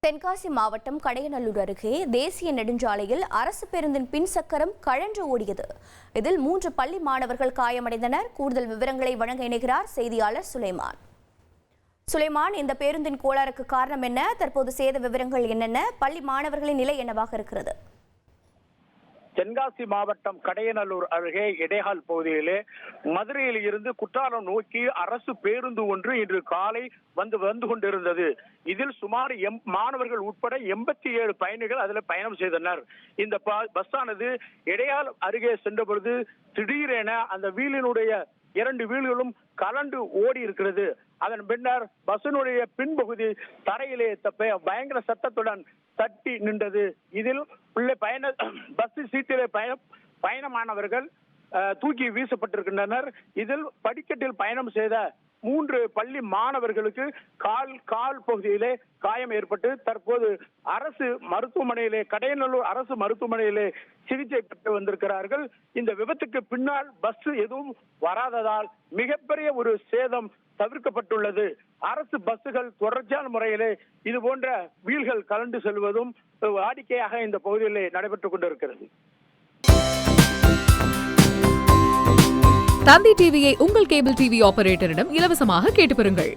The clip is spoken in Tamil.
தென்காசி மாவட்டம் கடையநல்லூர் அருகே தேசிய நெடுஞ்சாலையில் அரசு பேருந்தின் பின் சக்கரம் கழன்று ஓடியது. இதில் 3 பள்ளி மாணவர்கள் காயமடைந்தனர். கூடுதல் விவரங்களை வழங்க இணைகிறார் செய்தியாளர் சுலைமான். இந்த பேருந்தின் கோளாறுக்கு காரணம் என்ன? தற்போது சேத விவரங்கள் என்னென்ன? பள்ளி மாணவர்களின் நிலை என்னவாக இருக்கிறது? தென்காசி மாவட்டம் கடையநல்லூர் அருகே இடைகால் பகுதியிலே மதுரையில் இருந்து குற்றாலம் நோக்கி அரசு பேருந்து ஒன்று இன்று காலை வந்து கொண்டிருந்தது. இதில் சுமார் மாணவர்கள் உட்பட 87 பயணிகள் அதில் பயணம் செய்தனர். இந்த பஸ் ஆனது இடையால் அருகே சென்ற பொழுது திடீரென அந்த வீலினுடைய 2 வீல்களும் கலண்டு ஓடி இருக்கிறது. அதன் பின்னர் பஸ்ஸினுடைய பின்பகுதி தரையிலே பயங்கர சத்தத்துடன் தட்டி நின்றது. இதில் உள்ள பஸ் சீட்டிலே பயணமானவர்கள் தூக்கி வீசப்பட்டிருக்கின்றனர். இதில் படிக்கட்டில் பயணம் செய்த 3 பள்ளி மாணவர்களுக்கு கால் பகுதியிலே காயம் ஏற்பட்டு தற்போது அரசு மருத்துவமனையிலே கடையநல்லூர் அரசு மருத்துவமனையிலே சிகிச்சை பெற்று வந்திருக்கிறார்கள். இந்த விபத்துக்கு பின்னால் பஸ் எதுவும் வராததால் மிகப்பெரிய ஒரு சேதம் தவிர்க்கப்பட்டுள்ளது. அரசு பஸ்ஸுகள் தொடர்ச்சியான முறையிலே இது போன்ற வீல்கள் கலந்து செல்வதும் வாடிக்கையாக இந்த பகுதியிலே நடைபெற்றுக் கொண்டிருக்கிறது. தந்தி டிவியை உங்கள் கேபிள் டிவி ஆபரேட்டரிடம் இலவசமாக கேட்டு பெறுங்கள்.